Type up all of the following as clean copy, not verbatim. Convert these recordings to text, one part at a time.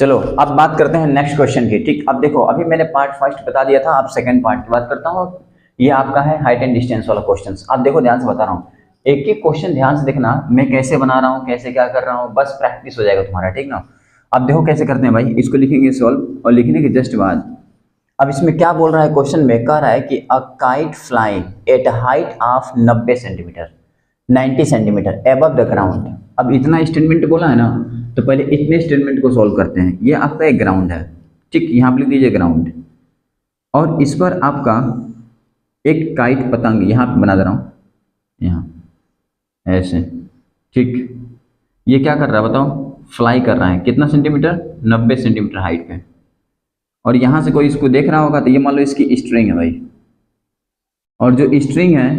चलो अब बात करते हैं नेक्स्ट क्वेश्चन की। ठीक, अब देखो अभी मैंने पार्ट फर्स्ट बता दिया था, अब सेकंड पार्ट की बात करता हूँ। ये आपका है हाइट एंड डिस्टेंस वाला क्वेश्चन। अब देखो ध्यान से बता रहा हूँ, एक एक क्वेश्चन ध्यान से देखना, मैं कैसे बना रहा हूँ, कैसे क्या कर रहा हूँ, बस प्रैक्टिस हो जाएगा तुम्हारा। ठीक ना। अब देखो कैसे करते हैं भाई, इसको लिखेंगे सॉल्व, और लिखने के जस्ट बाद अब इसमें क्या बोल रहा है, क्वेश्चन में कह रहा है कि a kite flying at height of 90 centimetre 90 centimetre above the ground. अब इतना स्टेटमेंट बोला है ना, तो पहले इतने स्टेटमेंट को सॉल्व करते हैं। ये आपका एक ग्राउंड है, ठीक, यहाँ पर लिख दीजिए ग्राउंड, और इस पर आपका एक काइट पतंग यहाँ पे बना दे रहा हूँ, यहाँ ऐसे, ठीक। ये क्या कर रहा है बताओ, फ्लाई कर रहा है, कितना सेंटीमीटर, 90 सेंटीमीटर हाइट पे। और यहाँ से कोई इसको देख रहा होगा तो ये मान लो इसकी स्ट्रिंग है भाई, और जो स्ट्रिंग है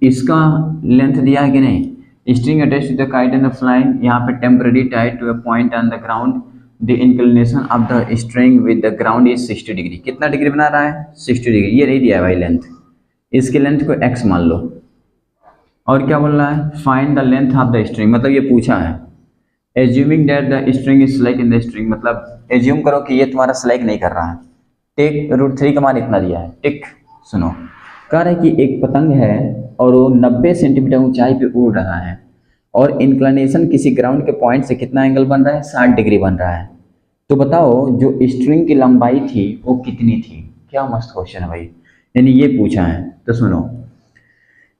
इसका लेंथ दिया है कि नहीं, string attach to the kite and the flying, यहाँ पे temporary tied to a point on the ground, the inclination of the string with the ground is 60 degree. कितना डिग्री बना रहा है, 60 डिग्री। ये नहीं दिया है भाई लेंथ, इसके लेंथ को x मान लो। और क्या बोल रहा है, find the length of the string, मतलब ये पूछा है assuming that the string is slack in the string, मतलब एज्यूम करो कि ये तुम्हारा स्लैक नहीं कर रहा है। टेक √3 का मान इतना दिया है। टिक, सुनो, कह रहा है कि एक पतंग है और वो 90 सेंटीमीटर ऊंचाई पे उड़ रहा है, और इंक्लिनेशन किसी ग्राउंड के पॉइंट से कितना एंगल बन रहा है, 60 डिग्री बन रहा है। तो बताओ जो स्ट्रिंग की लंबाई थी वो कितनी थी। क्या मस्त क्वेश्चन है भाई, यानी ये पूछा है। तो सुनो,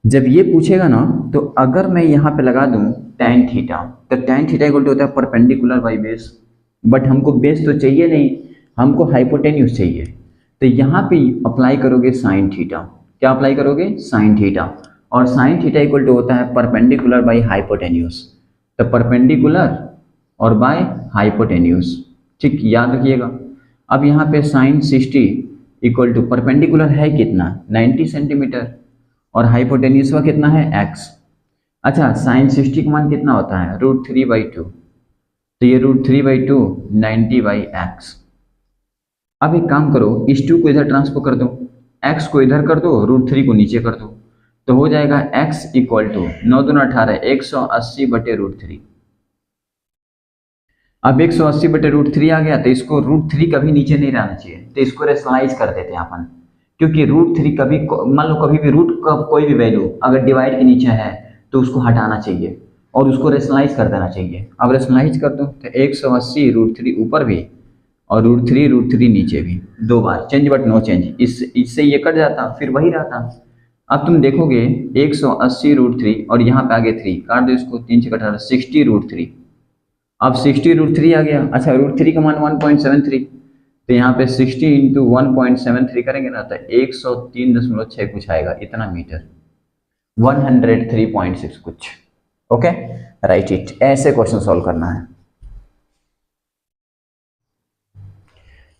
जब ये पूछेगा ना, तो अगर मैं यहाँ पे लगा दूं tan थीटा, तो tan थीटा इक्वल टू होता है परपेंडिकुलर बाई बेस, बट हमको बेस तो चाहिए नहीं, हमको हाइपोटेन्यूज चाहिए। तो यहाँ पे अप्लाई करोगे साइन थीटा। क्या अप्लाई करोगे, साइन थीटा, और साइन थीटा इक्वल टू होता है परपेंडिकुलर बाई हाइपोटेन्यूज। तो परपेंडिकुलर और बाय हाइपोटेन्यूज, ठीक, याद रखिएगा। अब यहाँ पे साइन 60 इक्वल टू परपेंडिकुलर है कितना, 90 सेंटीमीटर, और हाइपोटेन्यूज का कितना है, x। अच्छा, साइन 60 का मान कितना होता है, √3/2, तो ये √3/2 90/x। अब एक काम करो, इस 2 को इधर ट्रांसफर कर दो, x को इधर कर दो, √3 को नीचे कर दो, तो हो जाएगा x इक्वल टू 9 दूना 18, 180/√3। अब 180/√3 आ गया, तो इसको √3 कभी नीचे नहीं रहना चाहिए, तो इसको रेशनलाइज कर देते हैं अपन, क्योंकि √3 कभी, मान लो कभी भी रूट का कोई भी वैल्यू अगर डिवाइड के नीचे है तो उसको हटाना चाहिए और उसको रेशनलाइज कर देना चाहिए। अब रेशनलाइज कर दो, तो 180 √3 ऊपर भी और √3 नीचे भी, 2 बार चेंज बट नो चेंज, इससे ये कट जाता, फिर वही रहता। अब तुम देखोगे 180 √3 और यहाँ पे आगे 3 काट दो, इसको 3 से कटा 60 √3। अब 60 √3 आ गया। अच्छा, √3 का मान 1.73, तो यहाँ पे 60 इंटू 1.73 करेंगे ना, तो 103.6 कुछ आएगा, इतना मीटर, 103.6 कुछ। ओके, राइट इट, ऐसे क्वेश्चन सॉल्व करना है।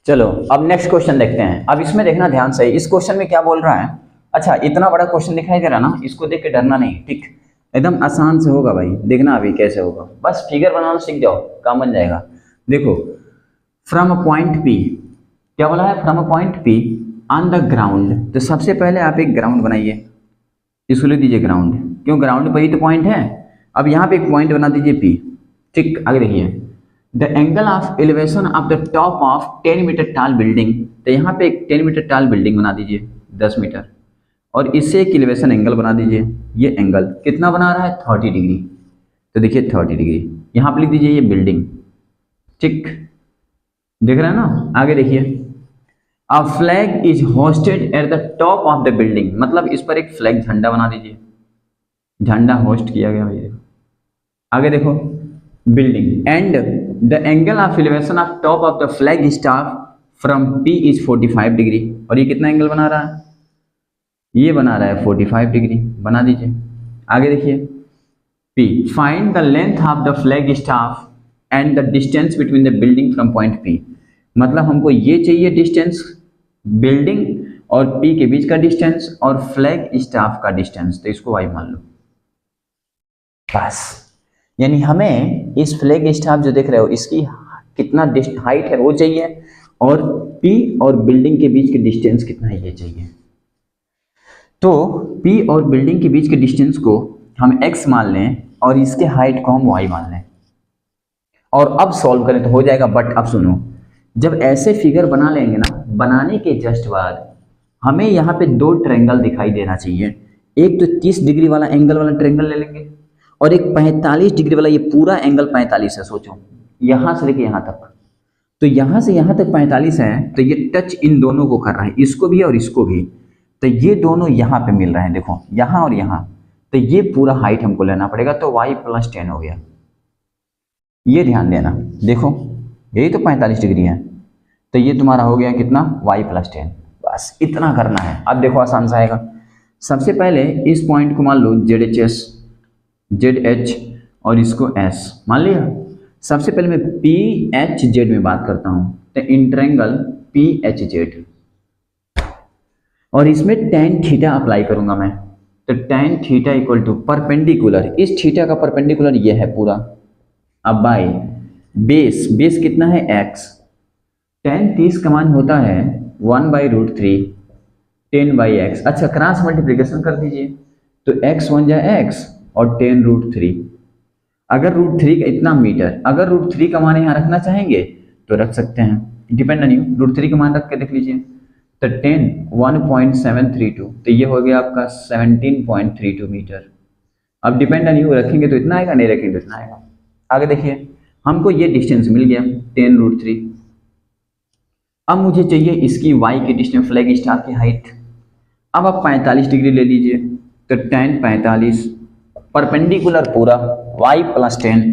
चलो अब नेक्स्ट क्वेश्चन देखते हैं। अब इसमें देखना ध्यान से, इस क्वेश्चन में क्या बोल रहा है। अच्छा, इतना बड़ा क्वेश्चन दिखाई दे रहा ना, इसको देख के डरना नहीं, ठीक, एकदम आसान से होगा भाई, देखना अभी कैसे होगा, बस फिगर बनाना सीख जाओ, काम बन जाएगा। देखो, फ्रॉम अ पॉइंट P, क्या बोला है, from a point P on the ground. तो सबसे पहले आप एक ग्राउंड बनाइए, इसको लिख दीजिए ग्राउंड, क्यों, ग्राउंड पर ही तो पॉइंट है। अब यहाँ पे एक पॉइंट बना दीजिए P, ठीक। आगे देखिए, the angle of elevation of the top of 10 metre tall building, तो यहाँ पे एक 10 मीटर टाल बिल्डिंग बना दीजिए 10 मीटर, और इससे एक एलिवेशन एंगल बना दीजिए। ये एंगल कितना बना रहा है, 30 डिग्री। तो देखिए 30 डिग्री, यहाँ पे लिख दीजिए ये बिल्डिंग, ठीक, देख रहे हैं ना। आगे देखिए, a flag is hosted at the top of the building, मतलब इस पर एक फ्लैग, झंडा बना दीजिए, झंडा होस्ट किया गया भैया। आगे देखो, building and the angle of elevation of top of the flag staff from P is 45 degree, और ये कितना एंगल बना रहा है, ये बना रहा है 45 डिग्री, बना दीजिए। आगे देखिए, P, find the length of the flag staff and the distance between the building from point P, मतलब हमको ये चाहिए डिस्टेंस, बिल्डिंग और P के बीच का डिस्टेंस और फ्लैग स्टाफ का डिस्टेंस, तो इसको y मान लो बस। यानी हमें इस फ्लैग स्टाफ जो देख रहे हो इसकी कितना हाइट है वो चाहिए, और P और बिल्डिंग के बीच के डिस्टेंस कितना है ये चाहिए। तो P और बिल्डिंग के बीच के डिस्टेंस को हम x मान लें और इसके हाइट को हम y मान लें, और अब सॉल्व करें तो हो जाएगा। बट अब सुनो, जब ऐसे फिगर बना लेंगे ना, बनाने के जस्ट बाद हमें यहाँ पे दो ट्रायंगल दिखाई देना चाहिए। एक तो 30 डिग्री वाला एंगल वाला ट्रायंगल ले लेंगे और एक 45 डिग्री वाला, ये पूरा एंगल 45 है, सोचो यहाँ से लेके यहाँ तक। तो यहाँ से यहाँ तक 45 है, तो ये टच इन दोनों को कर रहा है, इसको भी और इसको भी। तो ये दोनों यहाँ पे मिल रहे हैं, देखो यहाँ और यहाँ। तो ये पूरा हाइट हमको लेना पड़ेगा, तो y + 10 हो गया। ये ध्यान देना, देखो यही तो 45 डिग्री है, तो ये तुम्हारा हो गया कितना, y + 10। बस इतना करना है। अब देखो आसान सा आएगा। सबसे पहले इस पॉइंट को मान लो ZH और इसको S मान लिया। सबसे पहले मैं PHZ में बात करता हूँ, तो इन ट्रायंगल PHZ, और इसमें tan थीटा अप्लाई करूंगा मैं। तो tan theta equal to perpendicular, इस थीटा का परपेंडिकुलर ये है पूरा। अब बाई बेस कितना है x, tan 30 का मान होता है 1/√3 10/x। अच्छा क्रॉस मल्टीप्लिकेशन कर दीजिए, तो x 1 जा x और 10√3। अगर √3 का इतना मीटर, अगर √3 का मान यहाँ रखना चाहेंगे तो रख सकते हैं, डिपेंड नहीं, √3 का मान रख के देख लीजिए। तो 10 1.732, तो ये हो गया आपका 17.32 मीटर। अब डिपेंड नहीं रखेंगे तो इतना आएगा, नहीं रखेंगे तो इतना आएगा। आगे देखिए, हमको ये डिस्टेंस मिल गया 10√3। अब मुझे चाहिए इसकी y की डिस्टेंस, फ्लैग स्टार की हाइट। अब आप 45 डिग्री ले लीजिए, तो tan 45 परपेंडिकुलर पूरा y + 10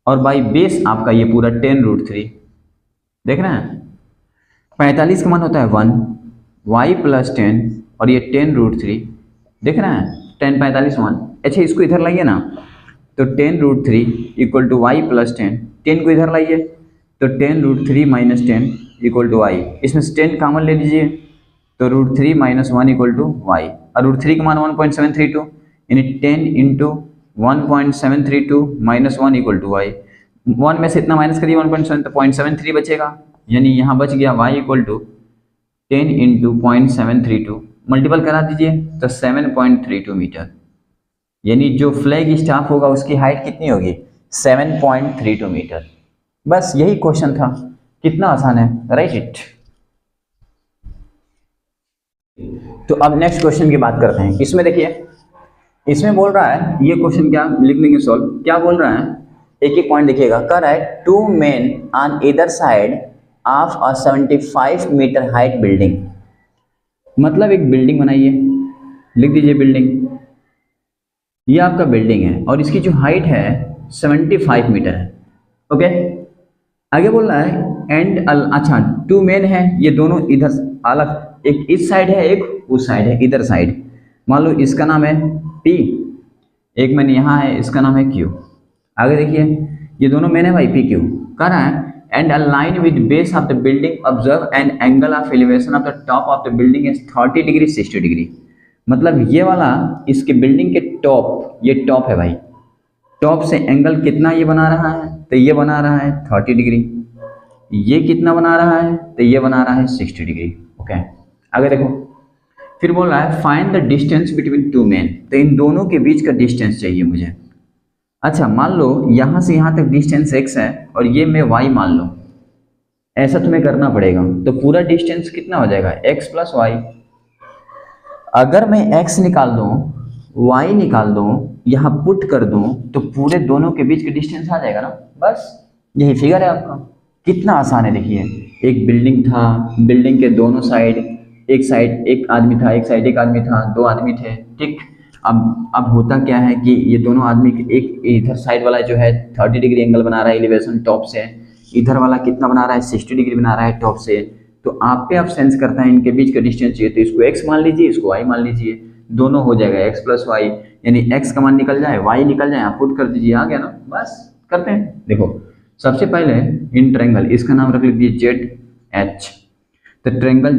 और बाई बेस आपका ये पूरा 10√3। देख रहे हैं 45 का मान होता है 1, y + 10 और ये 10√3। देख रहे हैं 10 45 1। अच्छा इसको इधर लाइए ना, तो 10√3 इक्वल टू y + 10, 10 को इधर लाइए तो 10√3 - 10 इक्वल टू y। इसमें से 10 कॉमन ले लीजिए, तो √3 - 1 इक्वल टू y। और √3 का मान 1.732, यानी 10 × 1.732 - 1 इक्वल टू y। 1 में से इतना माइनस करिए 1.7, तो 0.73 बचेगा, यानी यहाँ बच गया y इक्वल टू 10 × 0.732, मल्टीपल करा दीजिए तो 7.32 मीटर। यानी जो फ्लैग स्टाफ होगा उसकी हाइट कितनी होगी, 7.32 मीटर। बस यही क्वेश्चन था, कितना आसान है, राइट इट। तो अब नेक्स्ट क्वेश्चन की बात करते हैं। इसमें देखिए, इसमें बोल रहा है, ये क्वेश्चन क्या लिख लेंगे सॉल्व, क्या बोल रहा है, एक एक पॉइंट देखिएगा। कह रहा है 2 men on either side of a 75 metre height building. मतलब एक बिल्डिंग बनाइए, लिख दीजिए बिल्डिंग, ये आपका बिल्डिंग है और इसकी जो हाइट है 75 मीटर है। ओके, आगे बोल रहा है एंड अच्छा 2 men है, ये दोनों इधर अलग, एक इस साइड है एक उस साइड है, इधर साइड। मान लो इसका नाम है P, एक मैन यहाँ है, इसका नाम है Q। आगे देखिए, ये दोनों मैन है भाई PQ। कह रहा है and align with base of the building observe an angle of elevation of the top of the building is 30 degree 60 degree. मतलब ये वाला इसके बिल्डिंग के टॉप, ये टॉप है भाई, टॉप से एंगल कितना ये बना रहा है, तो ये बना रहा है 30 डिग्री। ये कितना बना रहा है, तो ये बना रहा है 60 डिग्री। ओके, आगे देखो, फिर बोल रहा है find the distance between 2 men। तो इन दोनों के बीच का डिस्टेंस चाहिए मुझे। अच्छा मान लो यहाँ से यहाँ तक डिस्टेंस x है और ये मैं y मान लो, ऐसा तुम्हें करना पड़ेगा। तो पूरा डिस्टेंस कितना हो जाएगा, x + y। अगर मैं x निकाल दूँ, y निकाल दूँ, यहाँ पुट कर दूँ, तो पूरे दोनों के बीच का डिस्टेंस आ जाएगा ना। बस यही फिगर है आपका, कितना आसान है। देखिए एक बिल्डिंग था, बिल्डिंग के दोनों साइड, एक साइड एक आदमी था, एक साइड एक आदमी था, 2 आदमी थे, ठीक। अब होता क्या है कि ये दोनों आदमी, एक इधर साइड वाला जो है 30 डिग्री एंगल बना रहा है एलिवेशन टॉप से, इधर वाला कितना बना रहा है 60 डिग्री बना रहा है टॉप से। तो आप पे आप सेंस करता है इनके बीच का डिस्टेंस चाहिए, तो इसको x मान लीजिए, इसको y मान लीजिए, दोनों हो जाएगा x + y, यानी x का मान निकल जाए, y निकल जाए, आप पुट कर दीजिए, आ गया ना। बस करते हैं। देखो सबसे पहले इन ट्रायंगल, इसका नाम रख लीजिए ZH। तो ट्रायंगल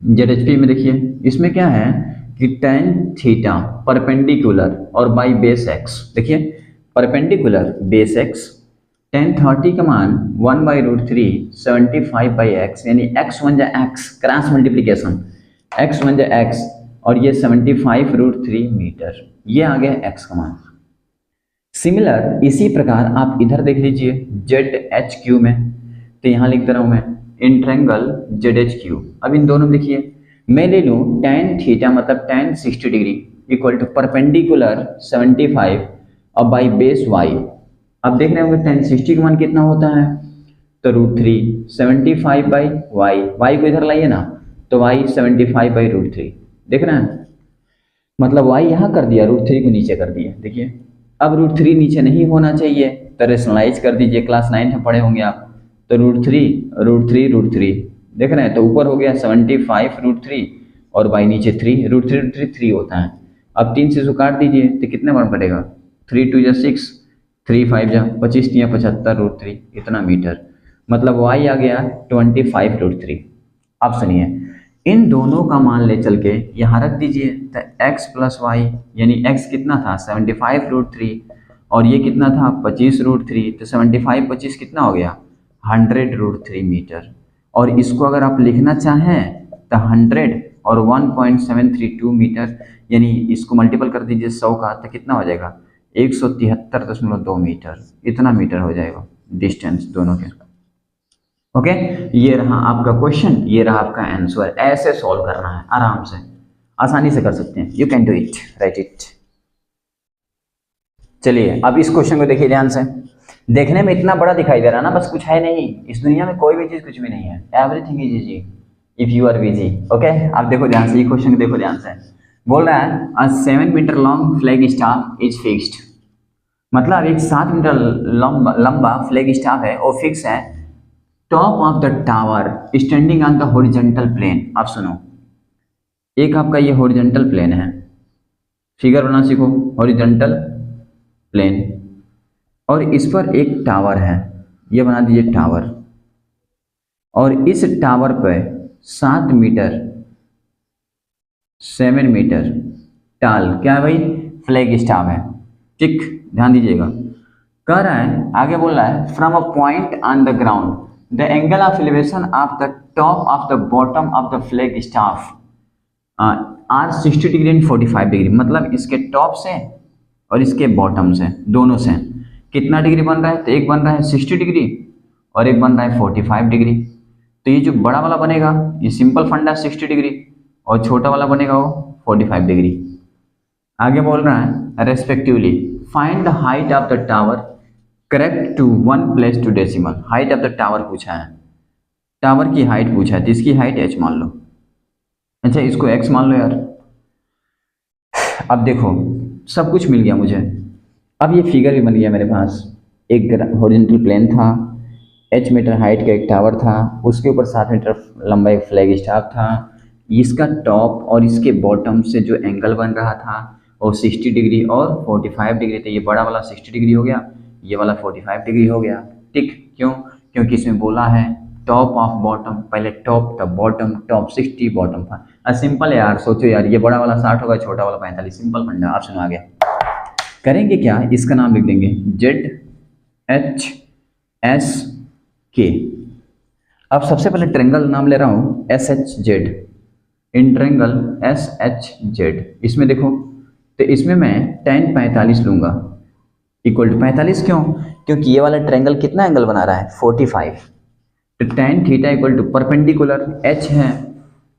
ZHP में देखिए, इसमें क्या है कि tan थीटा परपेंडिकुलर और बाई बेस x। देखिए परपेंडिकुलर बेस x, tan 30 का मान 1/√3 75/x, यानी x 1 जा x, क्रॉस मल्टीप्लिकेशन, x 1 जा x और ये 75√3 मीटर, ये आ गया x का मान। सिमिलर इसी प्रकार आप इधर देख लीजिए जेड एच क्यू में, तो यहाँ लिख दे रहा हूँ मैं in triangle Z H Q. अब इन दोनों में देखिए मैं ले लूँ tan थीटा मतलब tan 60 degree equal to perpendicular 75 अब बाई बेस y। अब देख रहे होंगे tan 60 का मान कितना होता है, तो √3 75 बाई y को इधर लाइए ना, तो y 75 बाई √3 देख रहे हैं, मतलब y यहाँ कर दिया √3 को नीचे कर दिया। देखिए अब √3 नीचे नहीं होना चाहिए तो रेशनलाइज कर दीजिए, क्लास 9 में पढ़े होंगे आप, तो √3 देख रहे हैं, तो ऊपर हो गया 75 √3 और बाई नीचे 3 √3 होता है। अब 3 से इसको काट दीजिए तो कितने बार पड़ेगा, 3 2 जा 6 3 5 जा 25 या 75 √3 इतना मीटर, मतलब y आ गया 25 √3। अब सुनिए इन दोनों का मान ले चल के यहाँ रख दीजिए, तो x प्लस वाई यानी x कितना था 75 √3 और ये कितना था 25 √3, तो 75 25 कितना हो गया 100 √3 मीटर। और इसको अगर आप लिखना चाहें तो 100 और 1.732 मीटर यानी इसको मल्टीपल कर दीजिए 100 का, तो कितना हो जाएगा 173.2 मीटर, इतना मीटर हो जाएगा डिस्टेंस दोनों के। ओके ये रहा आपका क्वेश्चन, ये रहा आपका आंसर। ऐसे सॉल्व करना है, आराम से आसानी से कर सकते हैं, you can do it, right it. चलिए अब इस क्वेश्चन को देखिए ध्यान से, देखने में इतना बड़ा दिखाई दे रहा है ना, बस कुछ है नहीं, इस दुनिया में कोई भी चीज कुछ भी नहीं है, everything is easy if you are busy. Okay अब देखो ध्यान से, ये क्वेश्चन देखो ध्यान से, बोल रहा है a 7 metre long flag staff is fixed, मतलब एक 7 मीटर लंबा फ्लैग स्टाफ है और फिक्स है top of the tower standing on the horizontal plane. आप सुनो, एक आपका ये हॉरिजॉन्टल प्लेन है, फिगर बना सीखो, हॉरिजॉन्टल प्लेन, और इस पर एक टावर है, ये बना दीजिए टावर, और इस टावर पे 7 मीटर टाल क्या है भाई, फ्लैग स्टाफ है, ठीक ध्यान दीजिएगा। कह रहा है आगे बोल रहा है from a point on the ground the angle of elevation of the top of the bottom of the flag staff are 60 degree and 45 degree, मतलब इसके टॉप से और इसके बॉटम से दोनों से कितना डिग्री बन रहा है, तो एक बन रहा है 60 डिग्री और एक बन रहा है 45 डिग्री। तो ये जो बड़ा वाला बनेगा ये सिंपल फंडा 60 डिग्री और छोटा वाला बनेगा वो 45 डिग्री। आगे बोल रहा है respectively find the height of the tower correct to 1 place to decimal. Height of the tower पूछा है, टावर की हाइट पूछा है, तो इसकी हाइट h मान लो, अच्छा इसको x मान लो यार। अब देखो सब कुछ मिल गया मुझे, अब ये फिगर भी बन गया मेरे पास, एक हॉरिजॉन्टल प्लेन था, h मीटर हाइट का एक टावर था, उसके ऊपर 7 मीटर लंबा एक फ्लैग स्टाफ था, इसका टॉप और इसके बॉटम से जो एंगल बन रहा था वो 60 डिग्री और 45 डिग्री, तो ये बड़ा वाला 60 डिग्री हो गया, ये वाला 45 डिग्री हो गया, ठीक। क्यों, क्योंकि इसमें बोला है टॉप ऑफ बॉटम, पहले टॉप तब बॉटम, टॉप 60 बॉटम था। सिंपल है यार, सोचो यार ये बड़ा वाला 60 होगा, छोटा वाला 45, सिंपल फंडा। ऑप्शन आ गया, करेंगे क्या, इसका नाम लिख देंगे ZHSK। अब सबसे पहले ट्रेंगल नाम ले रहा हूँ SHZ, इन ट्रेंगल SHZ। इसमें देखो तो इसमें मैं tan 45 लूंगा इक्वल टू 45, क्यों, क्योंकि ये वाला ट्रेंगल कितना एंगल बना रहा है 45, तो tan theta equal to perpendicular h है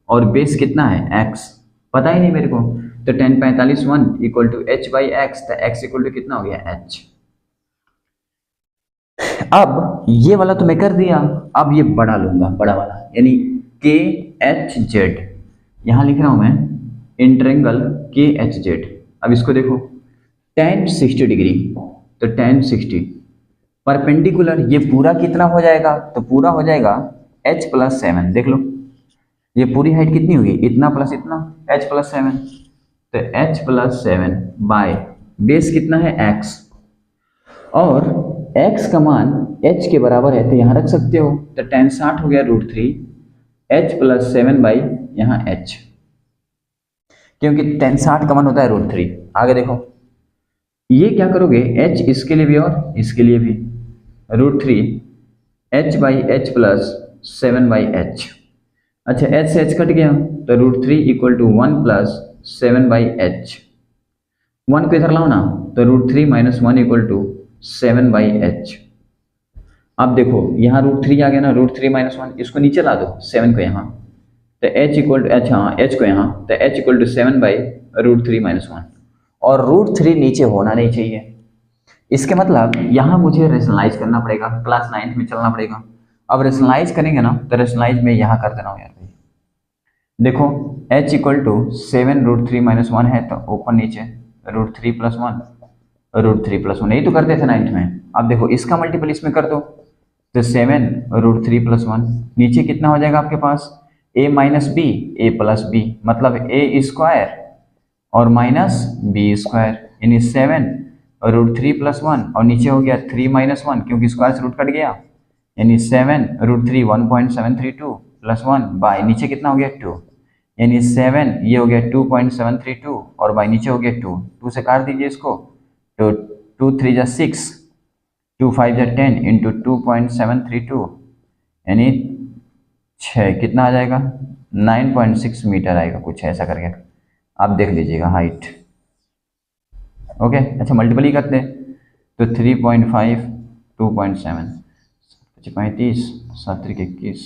और बेस कितना है x, पता ही नहीं मेरे को, तो tan 45 1 equal to h by x, तो x इक्वल टू कितना हो गया h। अब ये वाला तो मैं कर दिया, अब ये बड़ा लूंगा, बड़ा वाला यानी KHZ, यहां लिख रहा हूं मैं इन ट्रेंगल KHZ। अब इसको देखो tan 60 डिग्री, तो tan 60 परपेंडिकुलर, ये पूरा कितना हो जाएगा, तो पूरा हो जाएगा h प्लस 7, देख लो ये पूरी हाइट कितनी होगी, इतना प्लस इतना h प्लस 7, तो h प्लस 7 बाय बेस कितना है x, और x का मान h के बराबर है तो यहाँ रख सकते हो, तो tan 60 हो गया √3 h प्लस 7 बाई यहाँ h, क्योंकि tan 60 का मान होता है √3। आगे देखो ये क्या करोगे h इसके लिए भी और इसके लिए भी, √3 h by h plus 7 by h, अच्छा h से h कट गया तो √3 equal to 1 plus 7 by h, 1 को इधर लाओ ना, तो √3 - 1 = 7/h। अब देखो यहाँ √3 आ गया ना, √3 - 1, इसको नीचे ला दो 7 को यहाँ, तो h को यहाँ, तो h = 7/√3 - 1, और √3 नीचे होना नहीं चाहिए। इसके मतलब यहाँ मुझे रेशनलाइज करना पड़ेगा, क्लास 9th में चलना पड़ेगा। अब रेशनलाइज करेंगे ना, तो रेशनलाइज में यहाँ कर देना यार भाई। देखो h = 7 √3 - 1 है, तो ऊपर नीचे √3 + 1 √3 + 1, यही तो करते थे 9th में। अब देखो इसका मल्टीपल इसमें कर दो, तो 7 √3 + 1, नीचे कितना हो जाएगा आपके पास, a - b a + b, मतलब a² और -b², यानी 7 √3 + 1, और नीचे हो गया 3 - 1 क्योंकि स्क्वायर से रूट कट गया, यानी 7 √3 1.732 + 1 बाय नीचे कितना हो गया 2, यानी 7 ये हो गया 2.732 और बाय नीचे हो गया 2 से काट दीजिए इसको, तो 2 3 = 6, 2 5 = 10 इंटू 2.732 यानी 6, कितना आ जाएगा 9.6 मीटर आएगा, कुछ ऐसा करके आप देख लीजिएगा हाइट। ओके अच्छा मल्टीपल ही करते हैं, तो 3.5 2.7 35 7 21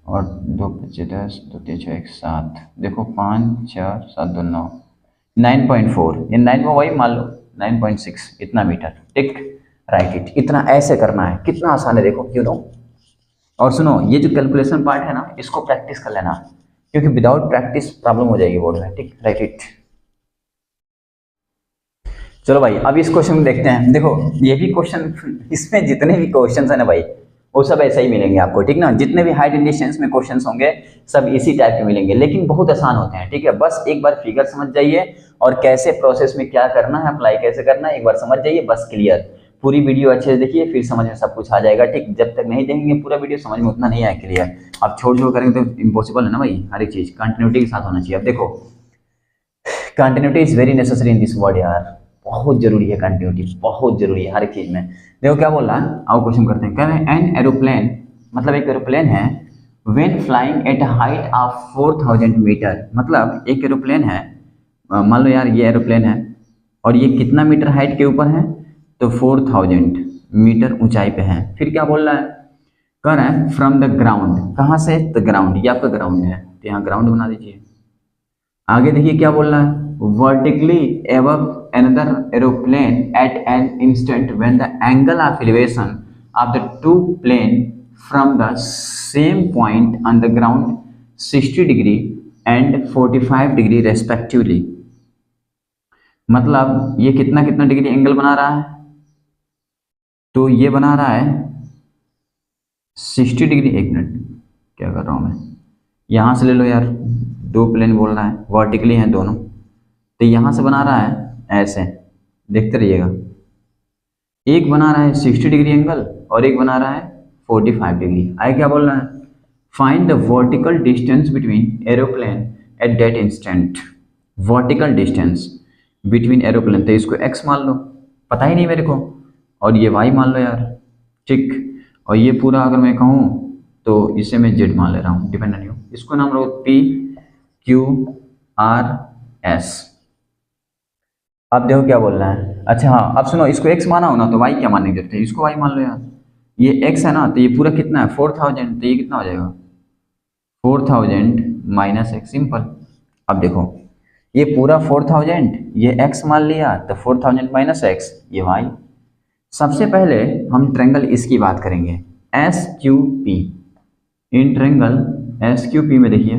और 2 5 10 2 3 6 1 7, देखो 5 4 7 2 9 9.4, ये 9 को वही मान लो 9.6 इतना मीटर, ठीक राइट इट। इतना ऐसे करना है, कितना आसान है देखो यू नो। और सुनो ये जो कैलकुलेशन पार्ट है ना, इसको प्रैक्टिस कर लेना, क्योंकि विदाउट प्रैक्टिस प्रॉब्लम हो जाएगी बोर्ड में, ठीक राइट इट। चलो भाई अब इस क्वेश्चन में देखते हैं। देखो ये भी क्वेश्चन, इसमें जितने भी क्वेश्चन है ना भाई वो सब ऐसा ही मिलेंगे आपको, ठीक ना। जितने भी हाइट एंड डिस्टेंस में क्वेश्चंस होंगे सब इसी टाइप के मिलेंगे, लेकिन बहुत आसान होते हैं, ठीक है। बस एक बार फिगर समझ जाइए और कैसे प्रोसेस में क्या करना है, अप्लाई कैसे करना है, एक बार समझ जाइए बस, क्लियर। पूरी वीडियो अच्छे से देखिए, फिर समझ में सब कुछ आ जाएगा, ठीक। जब तक नहीं देखेंगे पूरा वीडियो समझ में उतना नहीं आया, क्लियर। आप छोड़ करेंगे तो इम्पॉसिबल है ना भाई, हर एक चीज कंटिन्यूटी के साथ होना चाहिए। अब देखो continuity is very necessary in this word यार, बहुत जरूरी है कंटिन्यूटी, बहुत जरूरी है हर एक चीज में। देखो क्या बोल रहा है, आओ क्वेश्चन करते हैं। कह रहे हैं एन एरोप्लेन, मतलब एक एरोप्लेन है, when flying at height of 4000 metre, मतलब एक एरोप्लेन है, मान लो यार ये एरोप्लेन है और ये कितना मीटर हाइट के ऊपर है, तो 4000 मीटर ऊंचाई पे है। फिर क्या बोल रहा है, कह रहा है फ्रॉम द ग्राउंड, कहाँ से, तो ग्राउंड, ये आपका ग्राउंड है, तो यहाँ ग्राउंड बना दीजिए। आगे देखिए क्या बोल रहा है, vertically above another aeroplane at an instant when the angle of elevation of the two plane from the same point on the ground 60 degree and 45 degree respectively, मतलब ये कितना कितना डिग्री एंगल बना रहा है, तो ये बना रहा है 60 डिग्री। एक मिनट क्या कर रहा हूँ मैं, यहाँ से ले लो यार, दो प्लेन बोल रहा है, वर्टिकली हैं दोनों, तो यहाँ से बना रहा है ऐसे, देखते रहिएगा, एक बना रहा है 60 डिग्री एंगल और एक बना रहा है 45 डिग्री। आगे क्या बोल रहा है, find the vertical distance between aeroplane at that instant, vertical distance between aeroplane, तो इसको x मान लो, पता ही नहीं मेरे को, और ये y मान लो यार, ठीक। और ये पूरा अगर मैं कहूँ तो इसे मैं z मान ले रहा हूँ, डिपेंड ऑन यू। इसको नाम लो P Q R S। अब देखो क्या बोल रहा है, अच्छा हाँ अब सुनो, इसको x माना हो ना तो y क्या मानने की जरूरत है, इसको y मान लो यार। ये x है ना, तो ये पूरा कितना है 4000, तो ये कितना हो जाएगा 4000 माइनस x, सिंपल। अब देखो ये पूरा 4000, ये x मान लिया, तो 4000 माइनस x, ये y। सबसे पहले हम ट्रायंगल इसकी बात करेंगे, SQP। इन ट्रायंगल SQP में देखिए,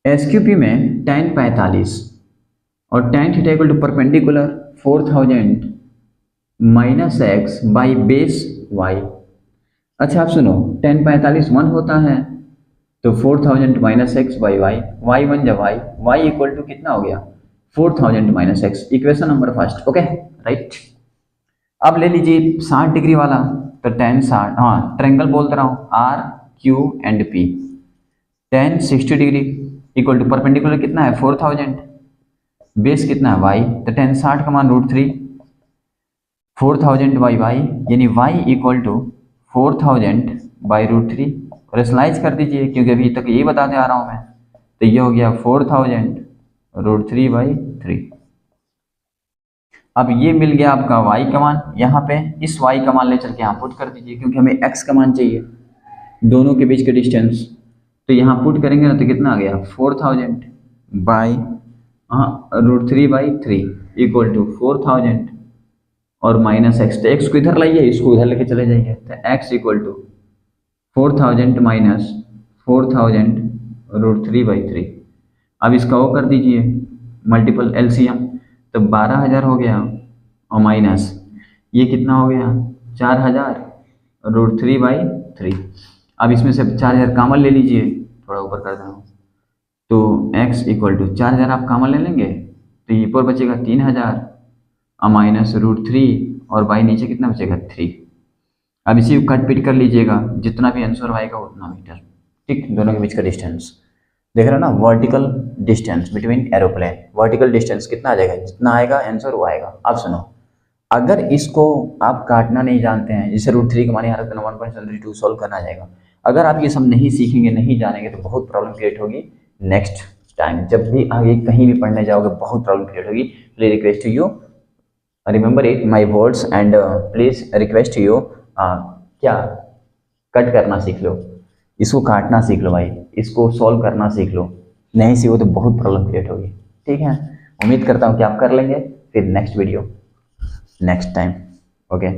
SQP में tan 45 और tan theta equal to perpendicular 4000 minus x by base y। अच्छा आप सुनो, tan 45 1 होता है, तो 4000 minus x by y, y बन जा वाई, वाई इक्वल टू कितना हो गया 4000 minus x, equation number first, okay right. अब ले लीजिए 60 डिग्री वाला, तो tan 60, हाँ ट्रायंगल बोलते रहा हूँ R Q and P, tan 60 degree equal to perpendicular कितना है 4000, बेस कितना है वाई, तो tan 60 का मान √3, 4000 बाई वाई, यानी y equal to 4000 by √3। Rationalise कर दीजिए क्योंकि अभी तक यही बताते आ रहा हूँ मैं, तो ये हो गया 4000 √3/3। अब ये मिल गया आपका y का मान, यहाँ पे इस y का मान ले चल के यहाँ पुट कर दीजिए, क्योंकि हमें x का मान चाहिए दोनों के बीच के डिस्टेंस। तो यहाँ पुट करेंगे ना तो कितना आ गया 4000 बाई √3/3 इक्वल टू 4000 और माइनस एक्स। तो एक्स को इधर लाइए, इसको इधर लेके चले जाइए। तो एक्स इक्वल टू 4000 माइनस 4000 √3/3। अब इसका वो कर दीजिए मल्टीपल एलसीएम, तो 12000 हो गया और माइनस ये कितना हो गया 4000 √3/3। अब इसमें से 4000 कॉमन ले लीजिए, थोड़ा ऊपर कर देना, तो x इक्वल टू 4000 आप कॉमन ले लेंगे तो ये ऊपर बचेगा 3000 और माइनस √3 और y नीचे कितना बचेगा 3। अब इसी को कट पिट कर लीजिएगा, जितना भी आंसर आएगा उतना मीटर, ठीक, दोनों के बीच का डिस्टेंस देख रहे हो ना। Vertical distance between aeroplane, vertical distance कितना आ जाएगा, जितना आएगा आंसर वो आएगा। अब सुनो, अगर इसको आप काटना नहीं जानते हैं, जैसे √3 का मान यहाँ रखना 1.72 सॉल्व करना जाएगा, अगर आप ये सब नहीं सीखेंगे नहीं जानेंगे तो बहुत प्रॉब्लम क्रिएट होगी नेक्स्ट टाइम। जब भी आगे कहीं भी पढ़ने जाओगे बहुत प्रॉब्लम क्रिएट होगी। Please request you remember it my words and please request you क्या कट करना सीख लो, इसको काटना सीख लो भाई, इसको सॉल्व करना सीख लो। नहीं सीखो तो बहुत प्रॉब्लम क्रिएट होगी, ठीक है। उम्मीद करता हूँ कि आप कर लेंगे। फिर next video next time, okay.